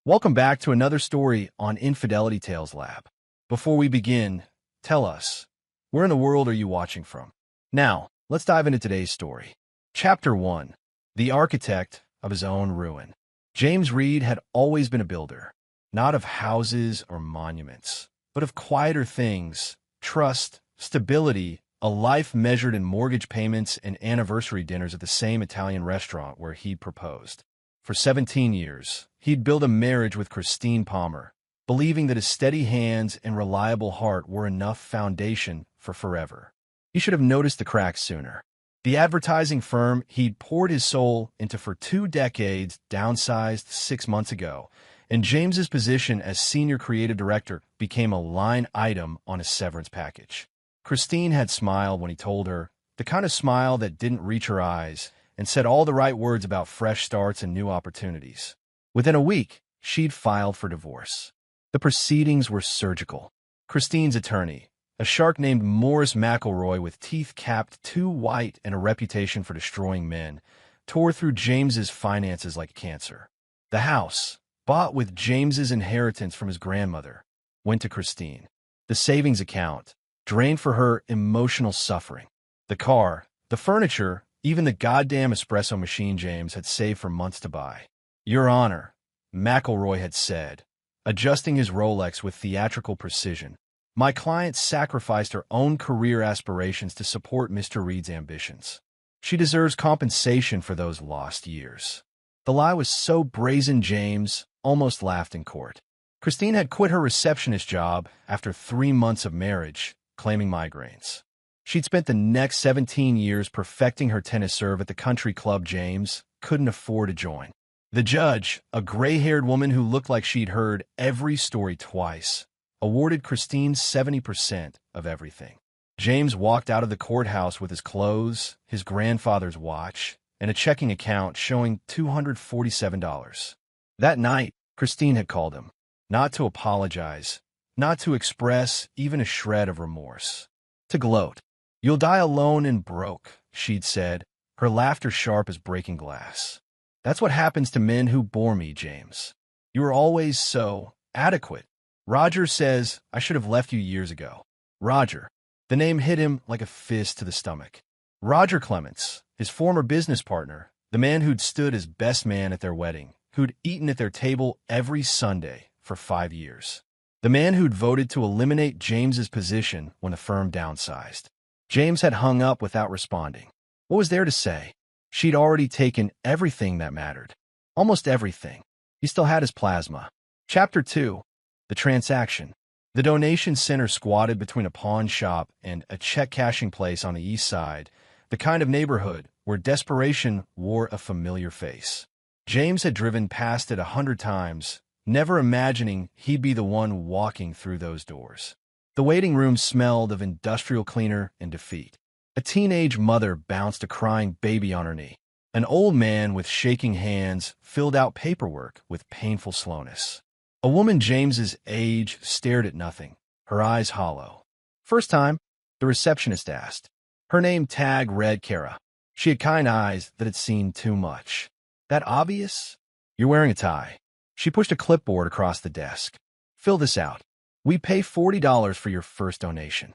Welcome back to another story on Infidelity Tales Lab. Before we begin, tell us, where in the world are you watching from? Now, let's dive into today's story. Chapter 1. The Architect of His Own Ruin. James Reed had always been a builder, not of houses or monuments, but of quieter things, trust, stability, a life measured in mortgage payments and anniversary dinners at the same Italian restaurant where he'd proposed. For 17 years, he'd built a marriage with Christine Palmer, believing that his steady hands and reliable heart were enough foundation for forever. He should have noticed the cracks sooner. The advertising firm he'd poured his soul into for 2 decades downsized 6 months ago, and James's position as senior creative director became a line item on his severance package. Christine had smiled when he told her, the kind of smile that didn't reach her eyes, and said all the right words about fresh starts and new opportunities. Within a week, she'd filed for divorce. The proceedings were surgical. Christine's attorney, a shark named Morris McElroy with teeth capped too white and a reputation for destroying men, tore through James's finances like cancer. The house, bought with James's inheritance from his grandmother, went to Christine. The savings account drained for her emotional suffering. The car, the furniture, even the goddamn espresso machine James had saved for months to buy. Your Honor, McElroy had said, adjusting his Rolex with theatrical precision, my client sacrificed her own career aspirations to support Mr. Reed's ambitions. She deserves compensation for those lost years. The lie was so brazen James almost laughed in court. Christine had quit her receptionist job after 3 months of marriage, claiming migraines. She'd spent the next 17 years perfecting her tennis serve at the country club James couldn't afford to join. The judge, a gray-haired woman who looked like she'd heard every story twice, awarded Christine 70% of everything. James walked out of the courthouse with his clothes, his grandfather's watch, and a checking account showing $247. That night, Christine had called him, not to apologize, not to express even a shred of remorse, to gloat. You'll die alone and broke, she'd said, her laughter sharp as breaking glass. That's what happens to men who bore me, James. You were always so adequate. Roger says I should have left you years ago. Roger. The name hit him like a fist to the stomach. Roger Clements, his former business partner, the man who'd stood as best man at their wedding, who'd eaten at their table every Sunday for 5 years. The man who'd voted to eliminate James's position when the firm downsized. James had hung up without responding. What was there to say? She'd already taken everything that mattered. Almost everything. He still had his plasma. Chapter 2. The Transaction. The donation center squatted between a pawn shop and a check-cashing place on the east side, the kind of neighborhood where desperation wore a familiar face. James had driven past it 100 times, never imagining he'd be the one walking through those doors. The waiting room smelled of industrial cleaner and defeat. A teenage mother bounced a crying baby on her knee. An old man with shaking hands filled out paperwork with painful slowness. A woman James's age stared at nothing, her eyes hollow. First time, the receptionist asked. Her name tag read Kara. She had kind eyes that had seen too much. That obvious? You're wearing a tie. She pushed a clipboard across the desk. Fill this out. We pay $40 for your first donation.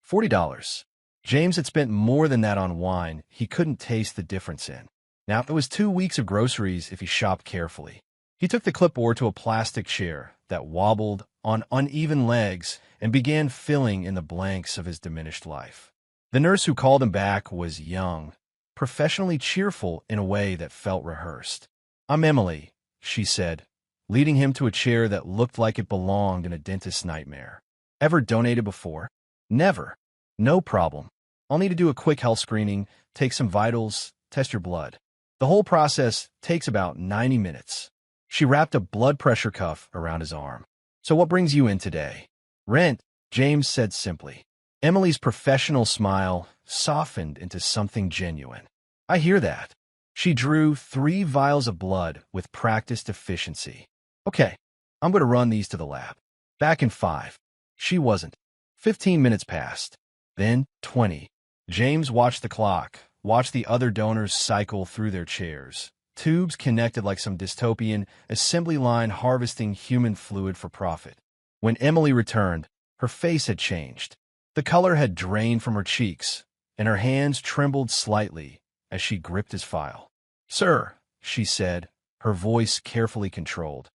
$40. James had spent more than that on wine he couldn't taste the difference in. Now, it was 2 weeks of groceries if he shopped carefully. He took the clipboard to a plastic chair that wobbled on uneven legs and began filling in the blanks of his diminished life. The nurse who called him back was young, professionally cheerful in a way that felt rehearsed. I'm Emily, she said, leading him to a chair that looked like it belonged in a dentist's nightmare. Ever donated before? Never. No problem. I'll need to do a quick health screening, take some vitals, test your blood. The whole process takes about 90 minutes. She wrapped a blood pressure cuff around his arm. So what brings you in today? Rent, James said simply. Emily's professional smile softened into something genuine. I hear that. She drew 3 vials of blood with practiced efficiency. Okay, I'm going to run these to the lab. Back in 5. She wasn't. 15 minutes passed. Then 20. James watched the clock, watched the other donors cycle through their chairs. tubes connected like some dystopian assembly line harvesting human fluid for profit. When Emily returned, her face had changed. The color had drained from her cheeks, and her hands trembled slightly as she gripped his file. "Sir," she said, her voice carefully controlled,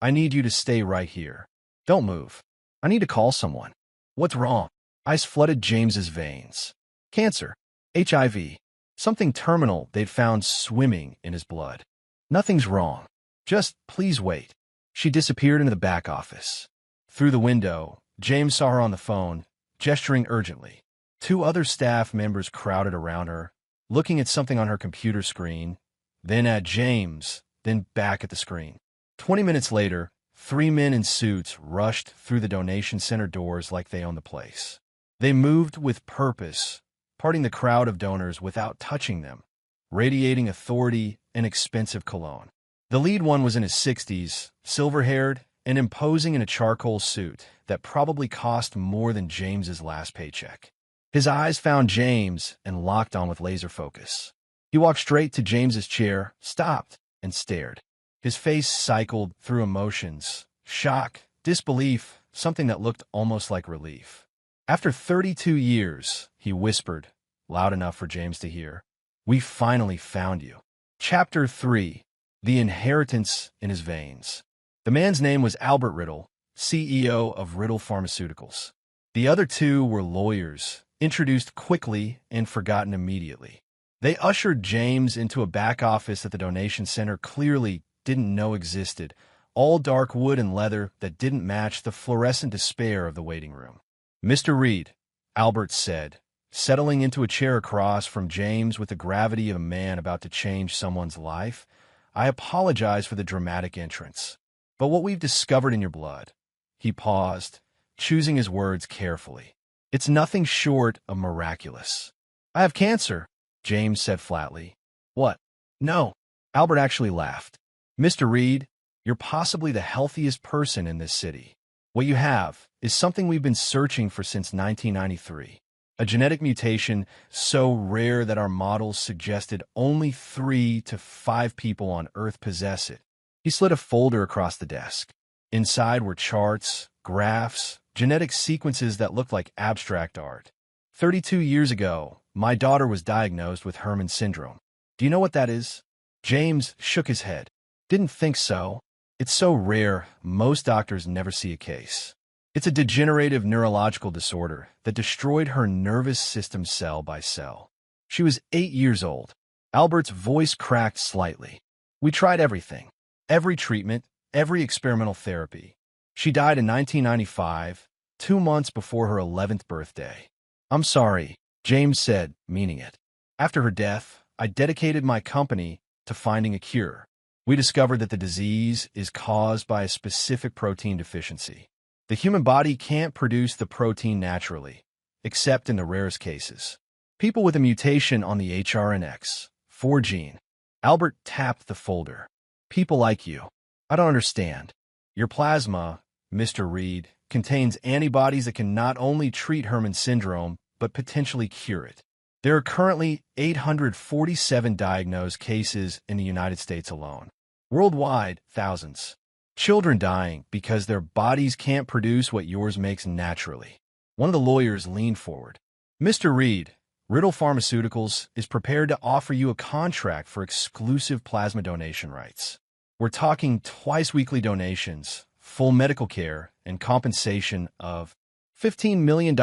"I need you to stay right here. Don't move. I need to call someone." "What's wrong?" Ice flooded James's veins. "Cancer. HIV. Something terminal they'd found swimming in his blood." "Nothing's wrong. Just please wait." She disappeared into the back office. Through the window, James saw her on the phone, gesturing urgently. Two other staff members crowded around her, looking at something on her computer screen, then at James, then back at the screen. 20 minutes later, 3 men in suits rushed through the donation center doors like they owned the place. They moved with purpose, parting the crowd of donors without touching them, radiating authority and expensive cologne. The lead one was in his 60s, silver-haired, and imposing in a charcoal suit that probably cost more than James's last paycheck. His eyes found James and locked on with laser focus. He walked straight to James's chair, stopped, and stared. His face cycled through emotions, shock, disbelief, something that looked almost like relief. "After 32 years, he whispered, loud enough for James to hear, "we finally found you." Chapter 3. The Inheritance in His Veins. The man's name was Albert Riddle, CEO of Riddle Pharmaceuticals. The other two were lawyers, introduced quickly and forgotten immediately. They ushered James into a back office that the donation center clearly didn't know existed, all dark wood and leather that didn't match the fluorescent despair of the waiting room. "Mr. Reed," Albert said, settling into a chair across from James with the gravity of a man about to change someone's life, "I apologize for the dramatic entrance. But what we've discovered in your blood," he paused, choosing his words carefully, "it's nothing short of miraculous." "I have cancer," James said flatly. "What?" "No." Albert actually laughed. "Mr. Reed, you're possibly the healthiest person in this city. What you have is something we've been searching for since 1993. A genetic mutation so rare that our models suggested only 3 to 5 people on Earth possess it." He slid a folder across the desk. Inside were charts, graphs, genetic sequences that looked like abstract art. 32 years ago, my daughter was diagnosed with Herman syndrome. Do you know what that is?" James shook his head. "Didn't think so. It's so rare, most doctors never see a case. It's a degenerative neurological disorder that destroyed her nervous system cell by cell. She was 8 years old." Albert's voice cracked slightly. "We tried everything. Every treatment, every experimental therapy. She died in 1995, 2 months before her 11th birthday." "I'm sorry," James said, meaning it. "After her death, I dedicated my company to finding a cure. We discovered that the disease is caused by a specific protein deficiency. The human body can't produce the protein naturally, except in the rarest cases. People with a mutation on the HRNX4 gene." Albert tapped the folder. "People like you. I don't understand. Your plasma, Mr. Reed, contains antibodies that can not only treat Herman syndrome, but potentially cure it. There are currently 847 diagnosed cases in the United States alone. Worldwide, thousands. Children dying because their bodies can't produce what yours makes naturally." One of the lawyers leaned forward. "Mr. Reed, Riddle Pharmaceuticals is prepared to offer you a contract for exclusive plasma donation rights. We're talking twice-weekly donations, full medical care, and compensation of $15 million,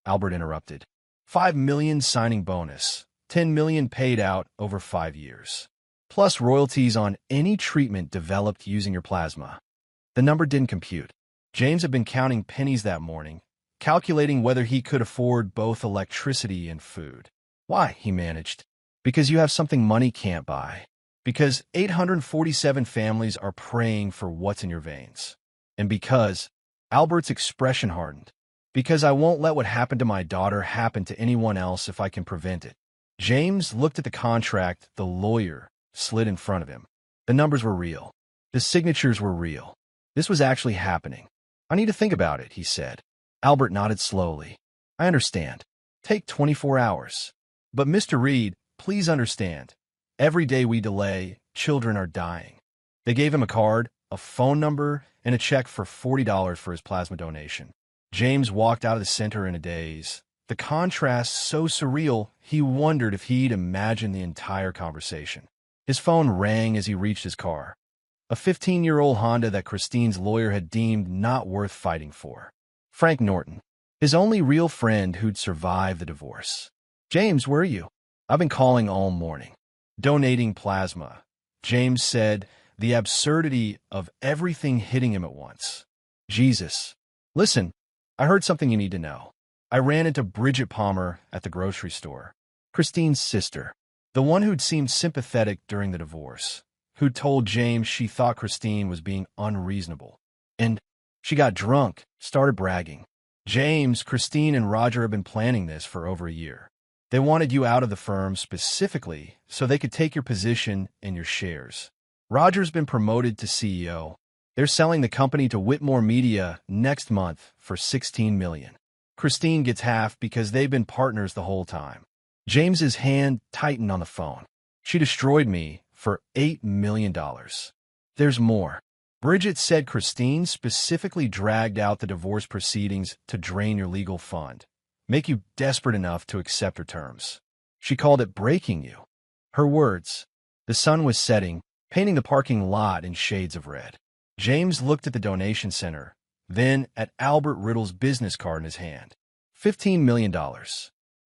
Albert interrupted. $5 million signing bonus, $10 million paid out over 5 years. Plus royalties on any treatment developed using your plasma." The number didn't compute. James had been counting pennies that morning, calculating whether he could afford both electricity and food. "Why?" he managed. "Because you have something money can't buy. Because 847 families are praying for what's in your veins. And because," Albert's expression hardened, "because I won't let what happened to my daughter happen to anyone else if I can prevent it." James looked at the contract the lawyer slid in front of him. The numbers were real. The signatures were real. This was actually happening. "I need to think about it," he said. Albert nodded slowly. "I understand. Take 24 hours. But Mr. Reed, please understand. Every day we delay children are dying. They gave him a card, a phone number, and a check for $40 for his plasma donation. James walked out of the center in a daze. The contrast so surreal, he wondered if he'd imagined the entire conversation. His phone rang as he reached his car. A 15-year-old Honda that Christine's lawyer had deemed not worth fighting for. Frank Norton, his only real friend who'd survived the divorce. "James, where are you?" "I've been calling all morning." "Donating plasma," James said, the absurdity of everything hitting him at once. "Jesus. Listen, I heard something you need to know. I ran into Bridget Palmer at the grocery store. Christine's sister. The one who'd seemed sympathetic during the divorce. Who'd told James she thought Christine was being unreasonable. And she got drunk, started bragging. James, Christine, and Roger have been planning this for over a year. They wanted you out of the firm specifically so they could take your position and your shares. Roger's been promoted to CEO. They're selling the company to Whitmore Media next month for $16 million. Christine gets half because they've been partners the whole time." James's hand tightened on the phone. "She destroyed me for $8 million. There's more. Bridget said Christine specifically dragged out the divorce proceedings to drain your legal fund, make you desperate enough to accept her terms. She called it breaking you." Her words. The sun was setting, painting the parking lot in shades of red. James looked at the donation center, then at Albert Riddle's business card in his hand. $15 million.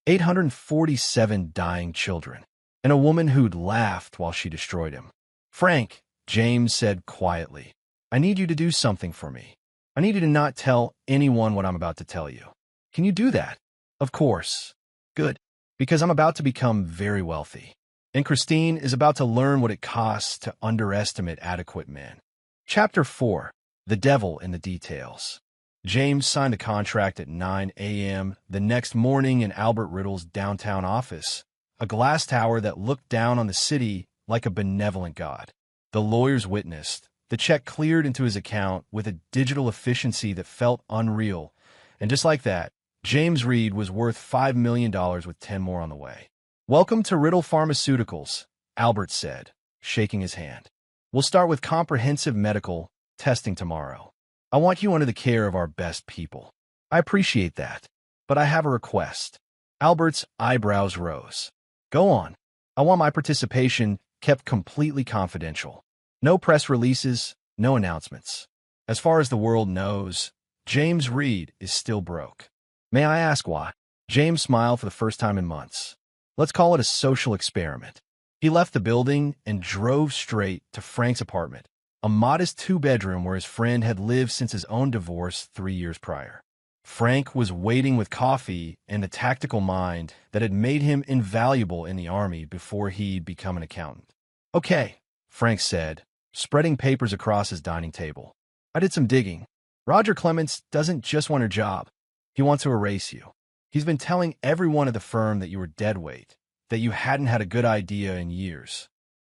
847 dying children. And a woman who'd laughed while she destroyed him. "Frank," James said quietly, "I need you to do something for me. I need you to not tell anyone what I'm about to tell you. Can you do that?" "Of course." "Good. Because I'm about to become very wealthy. And Christine is about to learn what it costs to underestimate adequate men." Chapter 4. The Devil in the Details. James signed the contract at 9 a.m. the next morning in Albert Riddle's downtown office, a glass tower that looked down on the city like a benevolent god. The lawyers witnessed. The check cleared into his account with a digital efficiency that felt unreal. And just like that, James Reed was worth $5 million with 10 more on the way. "Welcome to Riddle Pharmaceuticals," Albert said, shaking his hand. "We'll start with comprehensive medical testing tomorrow. I want you under the care of our best people." "I appreciate that, but I have a request." Albert's eyebrows rose. "Go on. I want my participation kept completely confidential. No press releases, no announcements. As far as the world knows, James Reed is still broke." "May I ask why?" James smiled for the first time in months. "Let's call it a social experiment." He left the building and drove straight to Frank's apartment, a modest two-bedroom where his friend had lived since his own divorce 3 years prior. Frank was waiting with coffee and the tactical mind that had made him invaluable in the Army before he'd become an accountant. "Okay," Frank said, spreading papers across his dining table. "I did some digging. Roger Clements doesn't just want your job. He wants to erase you. He's been telling everyone at the firm that you were dead weight, that you hadn't had a good idea in years.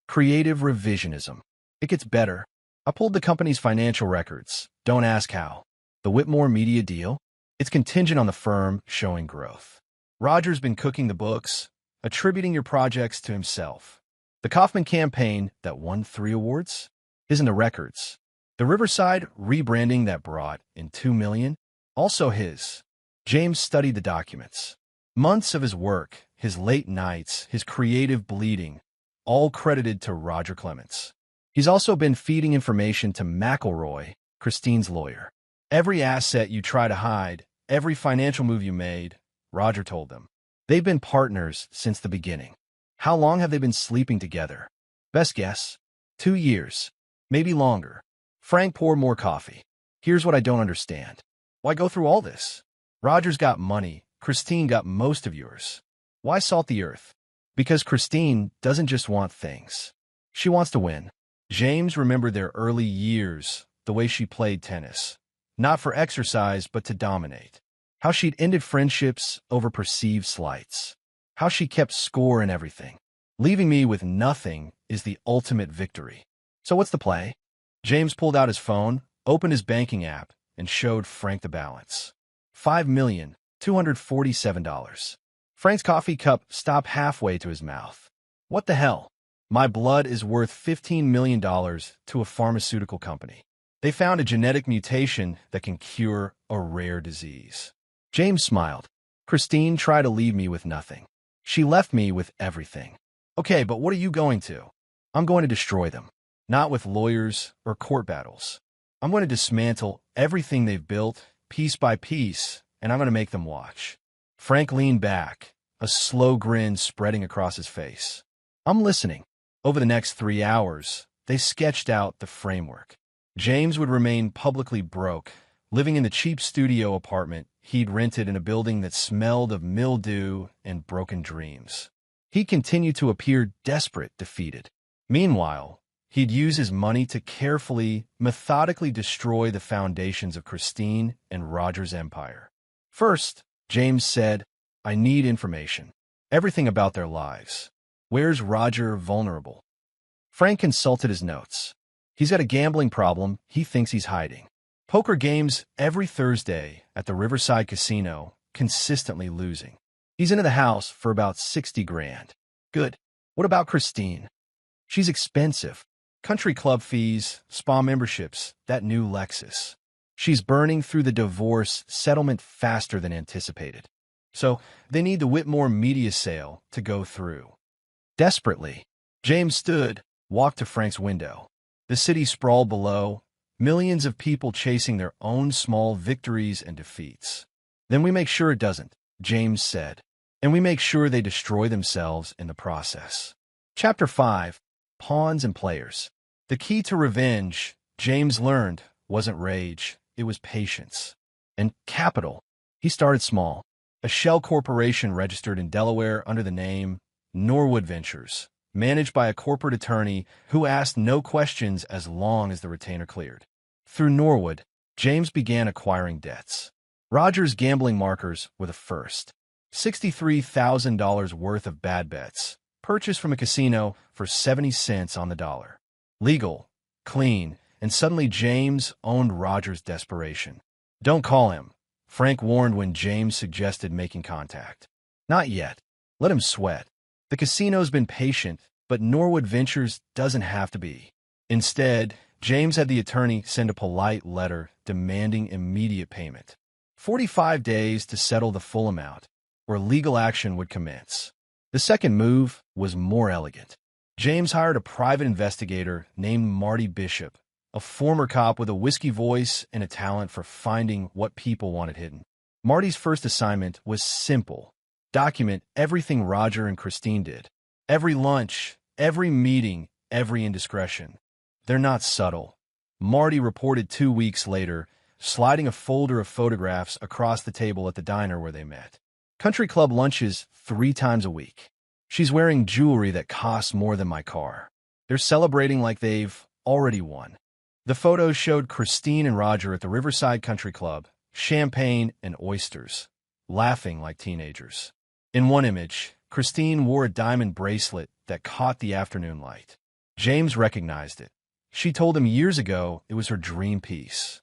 Creative revisionism. It gets better. I pulled the company's financial records. Don't ask how. The Whitmore Media deal? It's contingent on the firm showing growth. Roger's been cooking the books, attributing your projects to himself. The Kaufman campaign that won 3 awards? Isn't the records. The Riverside rebranding that brought in $2 million? Also his. James studied the documents. Months of his work, his late nights, his creative bleeding, all credited to Roger Clements. He's also been feeding information to McElroy, Christine's lawyer. Every asset you try to hide, every financial move you made, Roger told them. They've been partners since the beginning. How long have they been sleeping together? Best guess, 2 years, maybe longer. Frank poured more coffee. Here's what I don't understand. Why go through all this? Roger's got money. Christine got most of yours. Why salt the earth? Because Christine doesn't just want things. She wants to win. James remembered their early years, the way she played tennis. Not for exercise, but to dominate. How she'd ended friendships over perceived slights. How she kept score in everything. Leaving me with nothing is the ultimate victory. So what's the play? James pulled out his phone, opened his banking app, and showed Frank the balance. $5,247. Frank's coffee cup stopped halfway to his mouth. What the hell? My blood is worth $15 million to a pharmaceutical company. They found a genetic mutation that can cure a rare disease. James smiled. Christine tried to leave me with nothing. She left me with everything. Okay, but what are you going to? I'm going to destroy them. Not with lawyers or court battles. I'm going to dismantle everything they've built, piece by piece, and I'm going to make them watch. Frank leaned back, a slow grin spreading across his face. I'm listening. Over the next 3 hours, they sketched out the framework. James would remain publicly broke, living in the cheap studio apartment he'd rented in a building that smelled of mildew and broken dreams. He continued to appear desperate, defeated. Meanwhile, he'd use his money to carefully, methodically destroy the foundations of Christine and Roger's empire. First, James said, I need information. Everything about their lives. Where's Roger vulnerable? Frank consulted his notes. He's got a gambling problem he thinks he's hiding. Poker games every Thursday at the Riverside Casino, consistently losing. He's into the house for about 60 grand. Good. What about Christine? She's expensive. Country club fees, spa memberships, that new Lexus. She's burning through the divorce settlement faster than anticipated. So they need the Whitmore media sale to go through. Desperately, James stood, walked to Frank's window. The city sprawled below, millions of people chasing their own small victories and defeats. Then we make sure it doesn't, James said. And we make sure they destroy themselves in the process. Chapter 5. Pawns and Players. The key to revenge, James learned, wasn't rage, it was patience. And capital. He started small. A shell corporation registered in Delaware under the name Norwood Ventures, managed by a corporate attorney who asked no questions as long as the retainer cleared. Through Norwood, James began acquiring debts. Roger's gambling markers were the first. $63,000 worth of bad bets, purchased from a casino for 70 cents on the dollar. Legal, clean, and suddenly James owned Roger's desperation. Don't call him, Frank warned when James suggested making contact. Not yet. Let him sweat. The casino's been patient, but Norwood Ventures doesn't have to be. Instead, James had the attorney send a polite letter demanding immediate payment. 45 days to settle the full amount, or legal action would commence. The second move was more elegant. James hired a private investigator named Marty Bishop, a former cop with a whiskey voice and a talent for finding what people wanted hidden. Marty's first assignment was simple. Document everything Roger and Christine did. Every lunch, every meeting, every indiscretion. They're not subtle. Marty reported 2 weeks later, sliding a folder of photographs across the table at the diner where they met. Country club lunches 3 times a week. She's wearing jewelry that costs more than my car. They're celebrating like they've already won. The photos showed Christine and Roger at the Riverside Country Club, champagne and oysters, laughing like teenagers. In one image, Christine wore a diamond bracelet that caught the afternoon light. James recognized it. She told him years ago it was her dream piece.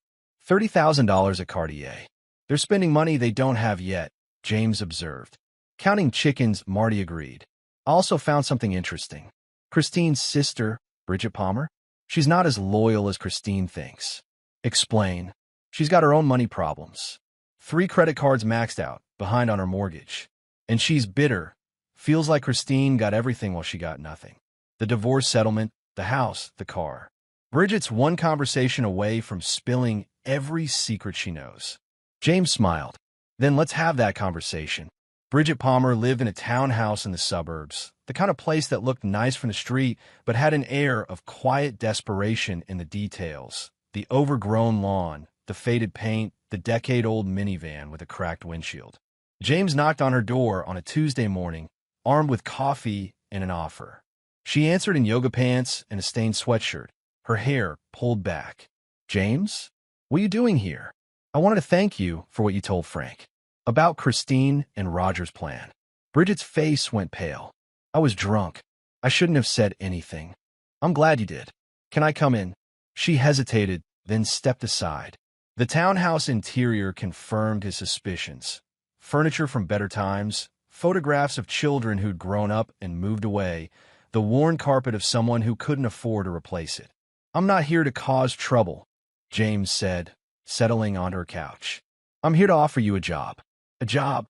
$30,000 at Cartier. They're spending money they don't have yet, James observed. Counting chickens, Marty agreed. I also found something interesting. Christine's sister, Bridget Palmer? She's not as loyal as Christine thinks. Explain. She's got her own money problems. 3 credit cards maxed out, behind on her mortgage. And she's bitter. Feels like Christine got everything while she got nothing. The divorce settlement, the house, the car. Bridget's one conversation away from spilling every secret she knows. James smiled. Then let's have that conversation. Bridget Palmer lived in a townhouse in the suburbs, the kind of place that looked nice from the street, but had an air of quiet desperation in the details. The overgrown lawn, the faded paint, the decade-old minivan with a cracked windshield. James knocked on her door on a Tuesday morning, armed with coffee and an offer. She answered in yoga pants and a stained sweatshirt, her hair pulled back. James? What are you doing here? I wanted to thank you for what you told Frank. About Christine and Roger's plan. Bridget's face went pale. I was drunk. I shouldn't have said anything. I'm glad you did. Can I come in? She hesitated, then stepped aside. The townhouse interior confirmed his suspicions. Furniture from better times, photographs of children who'd grown up and moved away, the worn carpet of someone who couldn't afford to replace it. "I'm not here to cause trouble," James said, settling onto her couch. "I'm here to offer you a job." "A job?"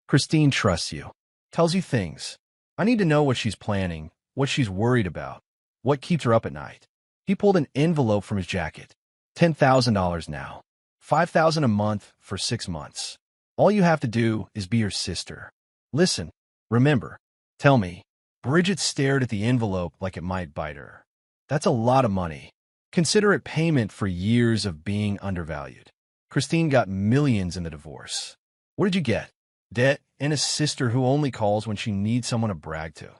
"Christine trusts you. Tells you things. I need to know what she's planning, what she's worried about, what keeps her up at night." He pulled an envelope from his jacket. $10,000 now. $5,000 a month for 6 months. All you have to do is be her sister. Listen, remember, tell me. Bridget stared at the envelope like it might bite her. "That's a lot of money. Consider it payment for years of being undervalued. Christine got millions in the divorce. What did you get? Debt and a sister who only calls when she needs someone to brag to."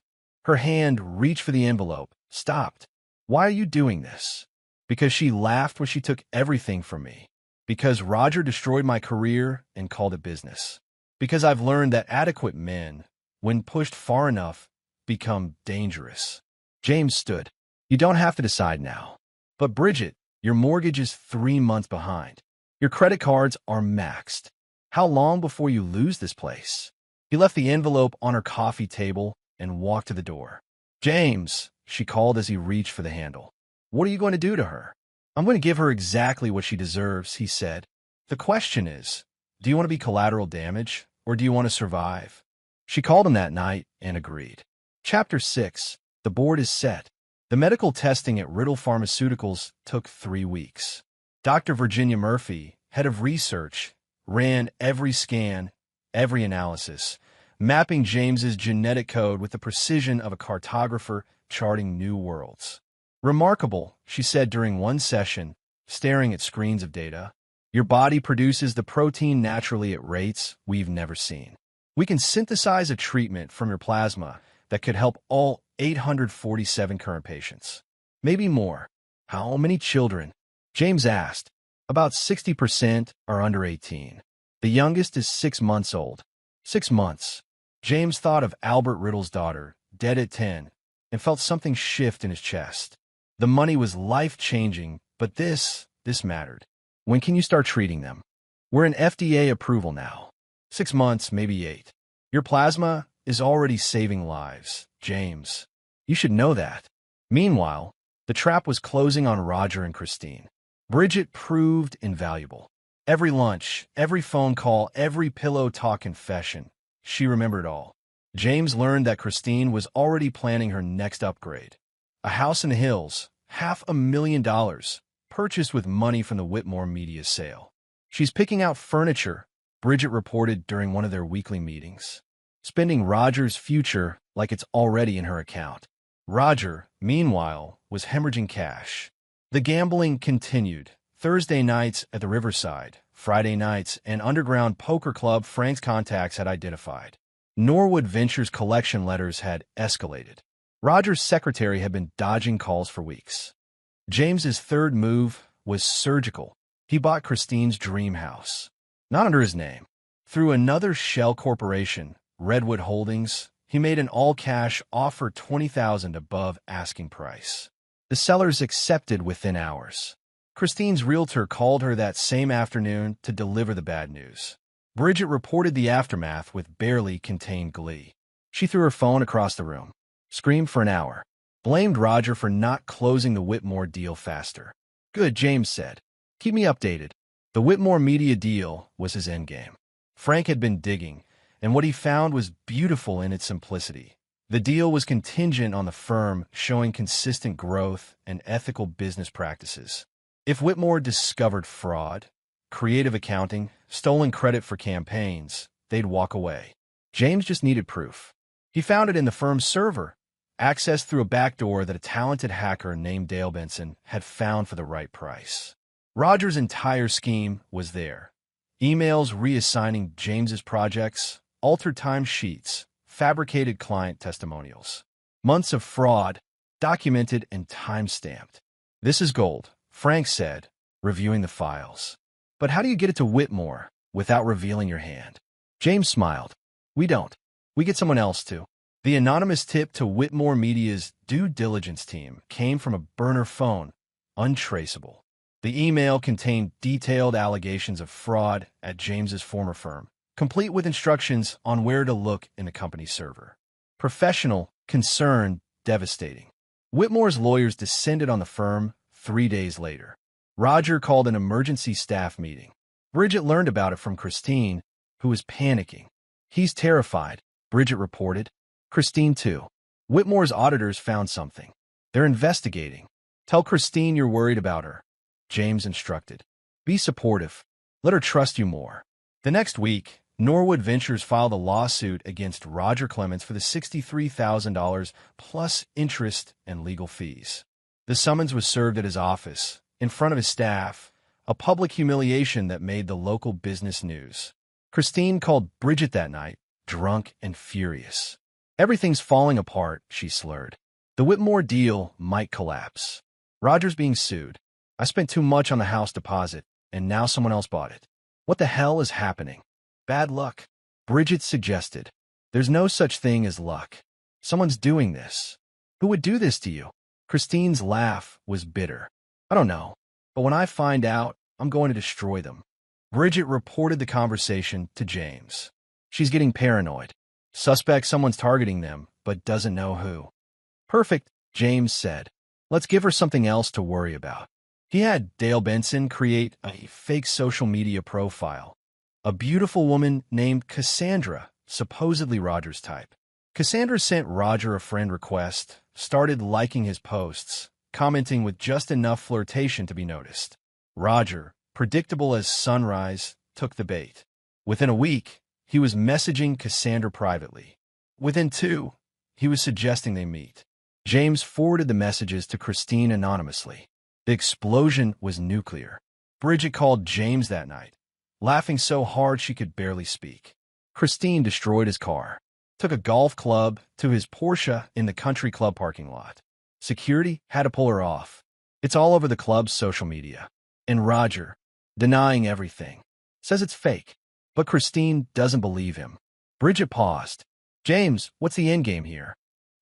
Her hand reached for the envelope, stopped. "Why are you doing this?" "Because she laughed when she took everything from me. Because Roger destroyed my career and called it business. Because I've learned that adequate men, when pushed far enough, become dangerous." James stood. "You don't have to decide now. But Bridget, your mortgage is 3 months behind. Your credit cards are maxed. How long before you lose this place?" He left the envelope on her coffee table and walked to the door. "James," she called as he reached for the handle. "What are you going to do to her?" "I'm going to give her exactly what she deserves," he said. "The question is, do you want to be collateral damage, or do you want to survive?" She called him that night and agreed. Chapter 6. The board is set. The medical testing at Riddle Pharmaceuticals took 3 weeks. Dr. Virginia Murphy, head of research, ran every scan, every analysis, mapping James's genetic code with the precision of a cartographer charting new worlds. "Remarkable," she said during one session, staring at screens of data. "Your body produces the protein naturally at rates we've never seen. We can synthesize a treatment from your plasma that could help all 847 current patients. Maybe more." "How many children?" James asked. "About 60% are under 18. The youngest is 6 months old." 6 months. James thought of Albert Riddle's daughter, dead at 10, and felt something shift in his chest. The money was life-changing, but this mattered. "When can you start treating them?" "We're in FDA approval now. 6 months, maybe 8. Your plasma is already saving lives, James. You should know that." Meanwhile, the trap was closing on Roger and Christine. Bridget proved invaluable. Every lunch, every phone call, every pillow talk confession, she remembered all. James learned that Christine was already planning her next upgrade. A house in the hills, $500,000, purchased with money from the Whitmore Media sale. "She's picking out furniture," Bridget reported during one of their weekly meetings. "Spending Roger's future like it's already in her account." Roger, meanwhile, was hemorrhaging cash. The gambling continued. Thursday nights at the Riverside, Friday nights, an underground poker club Frank's contacts had identified. Norwood Ventures collection letters had escalated. Roger's secretary had been dodging calls for weeks. James's third move was surgical. He bought Christine's dream house. Not under his name. Through another shell corporation, Redwood Holdings, he made an all-cash offer $20,000 above asking price. The sellers accepted within hours. Christine's realtor called her that same afternoon to deliver the bad news. Bridget reported the aftermath with barely contained glee. She threw her phone across the room, screamed for an hour, blamed Roger for not closing the Whitmore deal faster. "Good," James said. "Keep me updated." The Whitmore Media deal was his endgame. Frank had been digging, and what he found was beautiful in its simplicity. The deal was contingent on the firm showing consistent growth and ethical business practices. If Whitmore discovered fraud, creative accounting, stolen credit for campaigns, they'd walk away. James just needed proof. He found it in the firm's server, accessed through a backdoor that a talented hacker named Dale Benson had found for the right price. Roger's entire scheme was there. Emails reassigning James's projects, altered timesheets, fabricated client testimonials. Months of fraud, documented and time-stamped. "This is gold," Frank said, reviewing the files. "But how do you get it to Whitmore without revealing your hand?" James smiled. "We don't. We get someone else to." The anonymous tip to Whitmore Media's due diligence team came from a burner phone, untraceable. The email contained detailed allegations of fraud at James's former firm, complete with instructions on where to look in the company's server. Professional, concerned, devastating. Whitmore's lawyers descended on the firm 3 days later. Roger called an emergency staff meeting. Bridget learned about it from Christine, who was panicking. "He's terrified," Bridget reported. Christine, too. "Whitmore's auditors found something. They're investigating. Tell Christine you're worried about her," James instructed. "Be supportive. Let her trust you more." The next week, Norwood Ventures filed a lawsuit against Roger Clements for the $63,000 plus interest and legal fees. The summons was served at his office, in front of his staff, a public humiliation that made the local business news. Christine called Bridget that night, drunk and furious. "Everything's falling apart," she slurred. "The Whitmore deal might collapse. Roger's being sued. I spent too much on the house deposit, and now someone else bought it. What the hell is happening?" "Bad luck," Bridget suggested. "There's no such thing as luck. Someone's doing this." "Who would do this to you?" Christine's laugh was bitter. "I don't know, but when I find out, I'm going to destroy them." Bridget reported the conversation to James. "She's getting paranoid. Suspects someone's targeting them, but doesn't know who." "Perfect," James said. "Let's give her something else to worry about." He had Dale Benson create a fake social media profile. A beautiful woman named Cassandra, supposedly Roger's type. Cassandra sent Roger a friend request, started liking his posts, commenting with just enough flirtation to be noticed. Roger, predictable as sunrise, took the bait. Within a week, he was messaging Cassandra privately. Within 2, he was suggesting they meet. James forwarded the messages to Christine anonymously. The explosion was nuclear. Bridget called James that night, laughing so hard she could barely speak. Christine destroyed his car, took a golf club to his Porsche in the country club parking lot. Security had to pull her off. It's all over the club's social media. And Roger, denying everything, says it's fake. But Christine doesn't believe him. Bridget paused. "James, what's the endgame here?"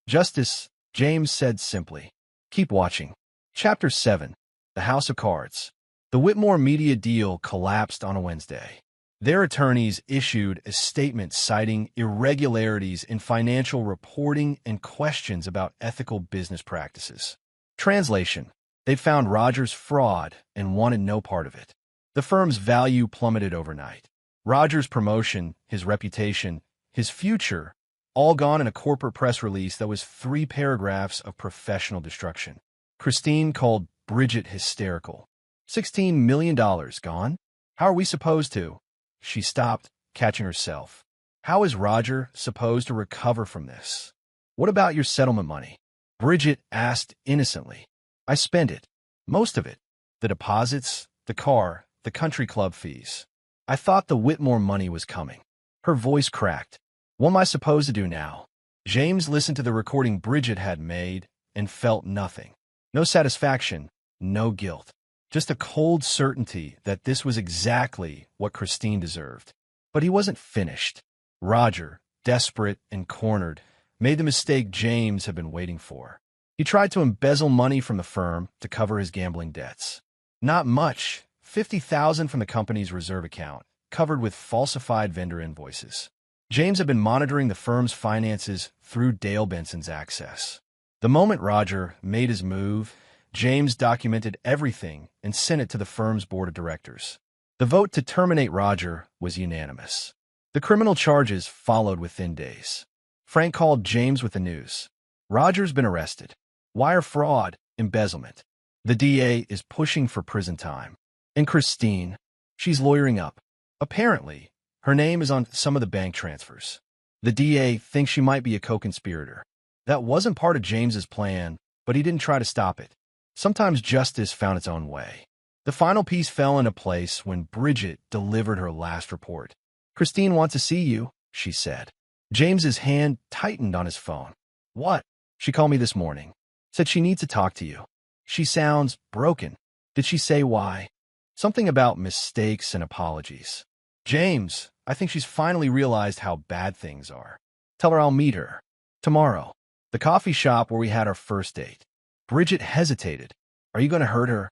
"Justice," James said simply. "Keep watching." Chapter 7. The House of Cards. The Whitmore media deal collapsed on a Wednesday. Their attorneys issued a statement citing irregularities in financial reporting and questions about ethical business practices. Translation: they found Roger's fraud and wanted no part of it. The firm's value plummeted overnight. Roger's promotion, his reputation, his future, all gone in a corporate press release that was 3 paragraphs of professional destruction. Christine called Bridget hysterical. $16 million gone? How are we supposed to? She stopped, catching herself. How is Roger supposed to recover from this? What about your settlement money? Bridget asked innocently. I spent it. Most of it. The deposits, the car, the country club fees. I thought the Whitmore money was coming. Her voice cracked. What am I supposed to do now? James listened to the recording Bridget had made and felt nothing. No satisfaction, no guilt. Just a cold certainty that this was exactly what Christine deserved. But he wasn't finished. Roger, desperate and cornered, made the mistake James had been waiting for. He tried to embezzle money from the firm to cover his gambling debts. Not much, $50,000 from the company's reserve account, covered with falsified vendor invoices. James had been monitoring the firm's finances through Dale Benson's access. The moment Roger made his move, James documented everything and sent it to the firm's board of directors. The vote to terminate Roger was unanimous. The criminal charges followed within days. Frank called James with the news. Roger's been arrested. Wire fraud, embezzlement. The DA is pushing for prison time. And Christine, she's lawyering up. Apparently, her name is on some of the bank transfers. The DA thinks she might be a co-conspirator. That wasn't part of James's plan, but he didn't try to stop it. Sometimes justice found its own way. The final piece fell into place when Bridget delivered her last report. Christine wants to see you, she said. James's hand tightened on his phone. What? She called me this morning. Said she needs to talk to you. She sounds broken. Did she say why? Something about mistakes and apologies. James, I think she's finally realized how bad things are. Tell her I'll meet her. Tomorrow. The coffee shop where we had our first date. Bridget hesitated. Are you going to hurt her?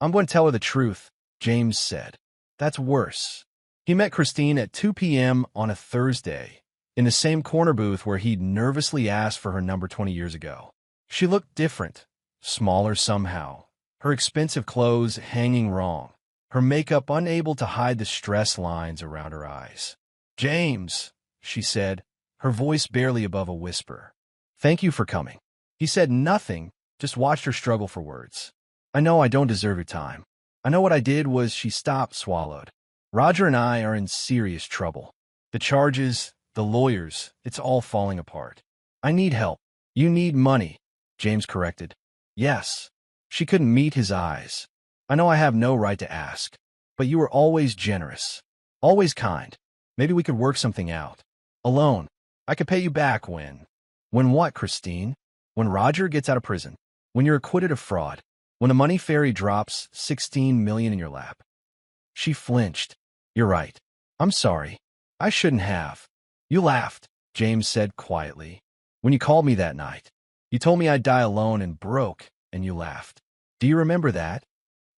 I'm going to tell her the truth, James said. That's worse. He met Christine at 2 p.m. on a Thursday, in the same corner booth where he'd nervously asked for her number 20 years ago. She looked different, smaller somehow, her expensive clothes hanging wrong, her makeup unable to hide the stress lines around her eyes. "James," she said, her voice barely above a whisper. "Thank you for coming." He said nothing, just watched her struggle for words. "I know I don't deserve your time. I know what I did was." She stopped, swallowed. "Roger and I are in serious trouble. The charges, the lawyers, it's all falling apart. I need help." "You need money," James corrected. "Yes." She couldn't meet his eyes. "I know I have no right to ask, but you were always generous, always kind. Maybe we could work something out. A loan. I could pay you back when." "When what, Christine?" "When Roger gets out of prison. When you're acquitted of fraud. When the money fairy drops 16 million in your lap." She flinched. "You're right. I'm sorry. I shouldn't have." "You laughed," James said quietly. "When you called me that night. You told me I'd die alone and broke, and you laughed. Do you remember that?"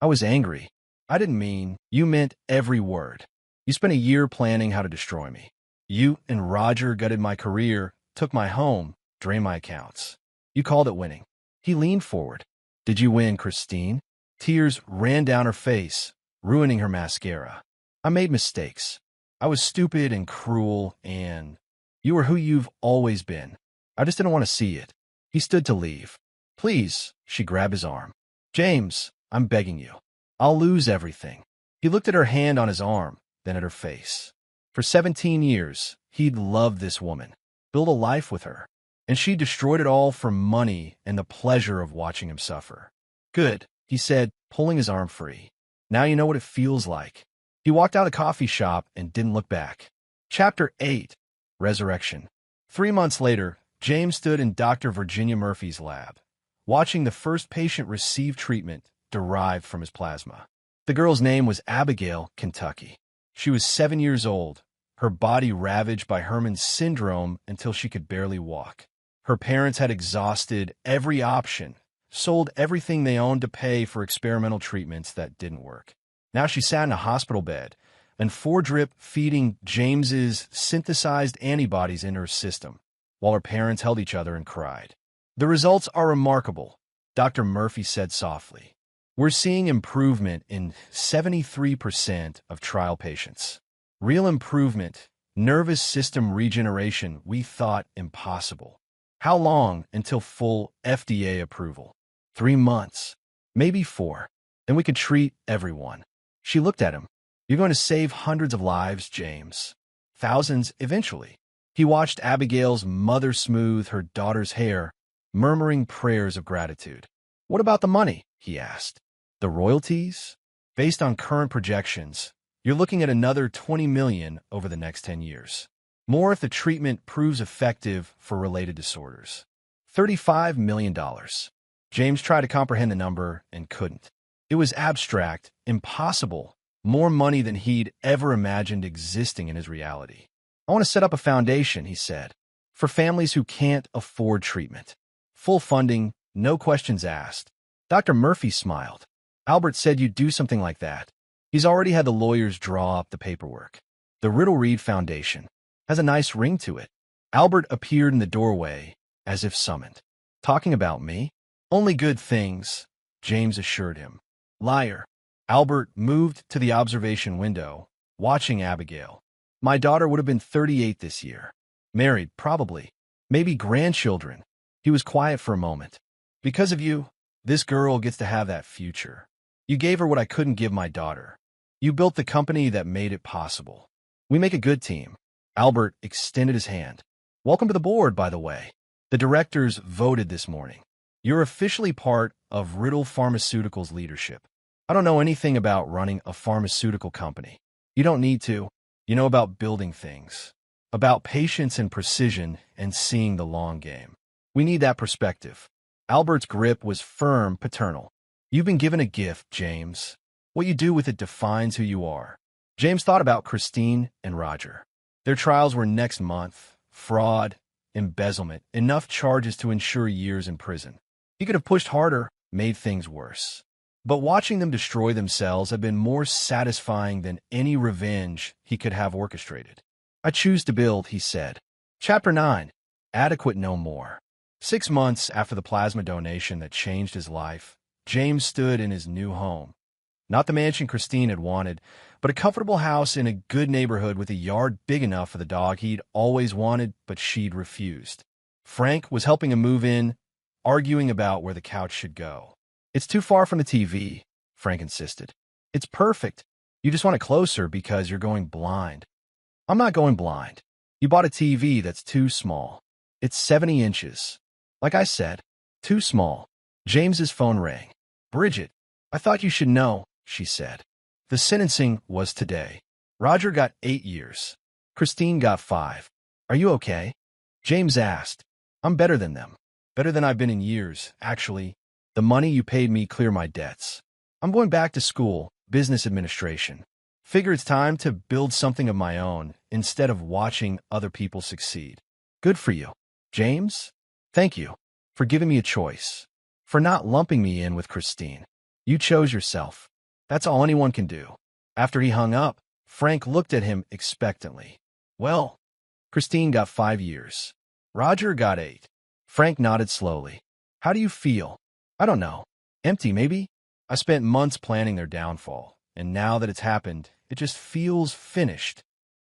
"I was angry. I didn't mean." "You meant every word. You spent a year planning how to destroy me. You and Roger gutted my career, took my home, drained my accounts. You called it winning." He leaned forward. "Did you win, Christine?" Tears ran down her face, ruining her mascara. "I made mistakes. I was stupid and cruel, and you were who you've always been. I just didn't want to see it." He stood to leave. "Please," she grabbed his arm. "James, I'm begging you. I'll lose everything." He looked at her hand on his arm, then at her face. For 17 years, he'd loved this woman, built a life with her, and she destroyed it all for money and the pleasure of watching him suffer. "Good," he said, pulling his arm free. "Now you know what it feels like." He walked out of the coffee shop and didn't look back. Chapter 8. Resurrection. 3 months later, James stood in Dr. Virginia Murphy's lab, watching the first patient receive treatment derived from his plasma. The girl's name was Abigail, Kentucky. She was 7 years old, her body ravaged by Herman's syndrome until she could barely walk. Her parents had exhausted every option, sold everything they owned to pay for experimental treatments that didn't work. Now she sat in a hospital bed, and 4-drip feeding James's synthesized antibodies into her system, while her parents held each other and cried. "The results are remarkable," Dr. Murphy said softly. "We're seeing improvement in 73% of trial patients. Real improvement, nervous system regeneration we thought impossible. How long until full FDA approval?" 3 months, maybe 4. Then we could treat everyone. She looked at him. "You're going to save hundreds of lives, James. Thousands eventually." He watched Abigail's mother smooth her daughter's hair, murmuring prayers of gratitude. "What about the money?" he asked. "The royalties? Based on current projections, you're looking at another 20 million over the next 10 years. More if the treatment proves effective for related disorders. $35 million. James tried to comprehend the number and couldn't. It was abstract, impossible, more money than he'd ever imagined existing in his reality. "I want to set up a foundation," he said, "for families who can't afford treatment. Full funding, no questions asked." Dr. Murphy smiled. "Albert said you'd do something like that. He's already had the lawyers draw up the paperwork. The Riddle Reed Foundation. Has a nice ring to it." Albert appeared in the doorway, as if summoned. "Talking about me?" "Only good things," James assured him. "Liar." Albert moved to the observation window, watching Abigail. "My daughter would have been 38 this year. Married, probably. Maybe grandchildren." He was quiet for a moment. "Because of you, this girl gets to have that future. You gave her what I couldn't give my daughter. You built the company that made it possible. We make a good team." Albert extended his hand. "Welcome to the board, by the way. The directors voted this morning. You're officially part of Riddle Pharmaceuticals' leadership. I don't know anything about running a pharmaceutical company. You don't need to. You know about building things, about patience and precision and seeing the long game. We need that perspective." Albert's grip was firm, paternal. "You've been given a gift, James. What you do with it defines who you are." James thought about Christine and Roger. Their trials were next month. Fraud, embezzlement, enough charges to ensure years in prison. He could have pushed harder, made things worse. But watching them destroy themselves had been more satisfying than any revenge he could have orchestrated. "I choose to build," he said. Chapter 9. Adequate no more. 6 months after the plasma donation that changed his life, James stood in his new home. Not the mansion Christine had wanted, but a comfortable house in a good neighborhood with a yard big enough for the dog he'd always wanted, but she'd refused. Frank was helping him move in, arguing about where the couch should go. "It's too far from the TV," Frank insisted. "It's perfect. You just want it closer because you're going blind." "I'm not going blind. You bought a TV that's too small. It's 70 inches. Like I said, too small." James's phone rang. "Bridget, I thought you should know," she said. The sentencing was today. Roger got 8 years. Christine got 5. "Are you okay?" James asked. "I'm better than them. Better than I've been in years, actually. The money you paid me clear my debts. I'm going back to school, business administration. Figure it's time to build something of my own instead of watching other people succeed." "Good for you, James. Thank you for giving me a choice, for not lumping me in with Christine. You chose yourself. That's all anyone can do." After he hung up, Frank looked at him expectantly. "Well, Christine got 5 years. Roger got 8. Frank nodded slowly. "How do you feel?" "I don't know. Empty, maybe? I spent months planning their downfall, and now that it's happened, it just feels finished."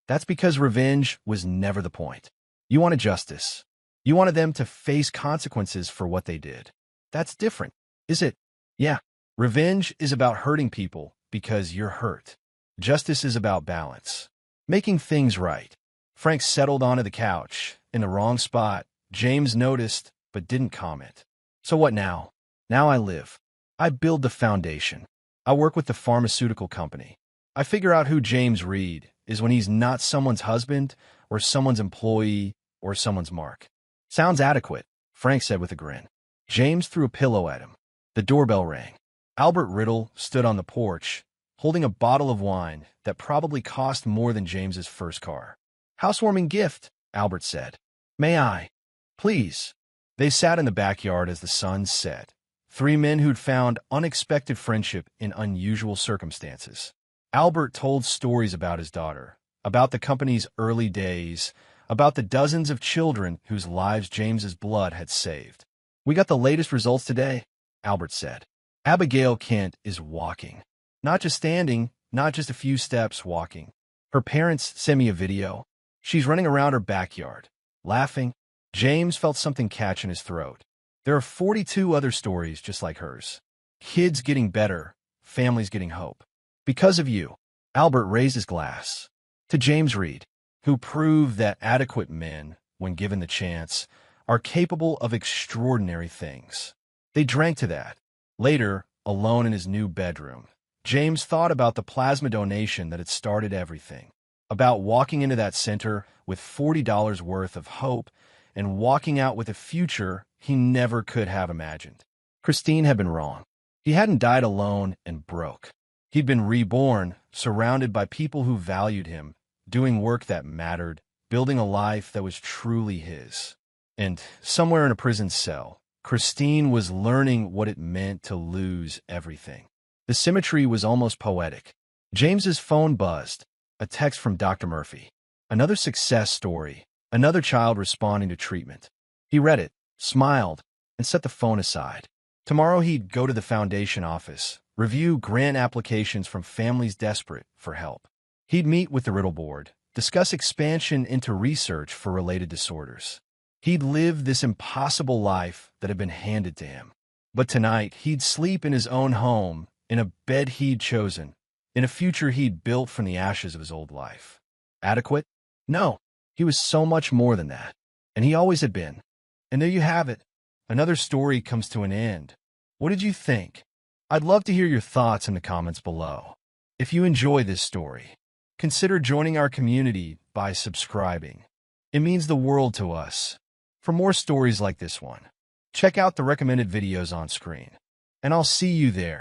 "That's because revenge was never the point. You wanted justice. You wanted them to face consequences for what they did. That's different, is it?" "Yeah. Revenge is about hurting people because you're hurt. Justice is about balance, making things right." Frank settled onto the couch, in the wrong spot. James noticed, but didn't comment. "So what now?" "Now I live. I build the foundation. I work with the pharmaceutical company. I figure out who James Reed is when he's not someone's husband, or someone's employee, or someone's mark." "Sounds adequate," Frank said with a grin. James threw a pillow at him. The doorbell rang. Albert Riddle stood on the porch, holding a bottle of wine that probably cost more than James's first car. "Housewarming gift," Albert said. "May I?" "Please." They sat in the backyard as the sun set. 3 men who'd found unexpected friendship in unusual circumstances. Albert told stories about his daughter, about the company's early days, about the dozens of children whose lives James's blood had saved. "We got the latest results today," Albert said. "Abigail Kent is walking. Not just standing, not just a few steps walking. Her parents sent me a video. She's running around her backyard, laughing." James felt something catch in his throat. There are 42 other stories just like hers. Kids getting better, families getting hope. "Because of you," Albert raised his glass. "To James Reed, who proved that adequate men, when given the chance, are capable of extraordinary things." They drank to that. Later, alone in his new bedroom, James thought about the plasma donation that had started everything, about walking into that center with $40 worth of hope and walking out with a future he never could have imagined. Christine had been wrong. He hadn't died alone and broke. He'd been reborn, surrounded by people who valued him, doing work that mattered, building a life that was truly his. And somewhere in a prison cell, Christine was learning what it meant to lose everything. The symmetry was almost poetic. James's phone buzzed, a text from Dr. Murphy. Another success story, another child responding to treatment. He read it, smiled, and set the phone aside. Tomorrow he'd go to the foundation office, review grant applications from families desperate for help. He'd meet with the Riddle Board, discuss expansion into research for related disorders. He'd live this impossible life that had been handed to him. But tonight, he'd sleep in his own home, in a bed he'd chosen, in a future he'd built from the ashes of his old life. Adequate? No, he was so much more than that. And he always had been. And there you have it. Another story comes to an end. What did you think? I'd love to hear your thoughts in the comments below. If you enjoy this story, consider joining our community by subscribing. It means the world to us. For more stories like this one, check out the recommended videos on screen. And I'll see you there.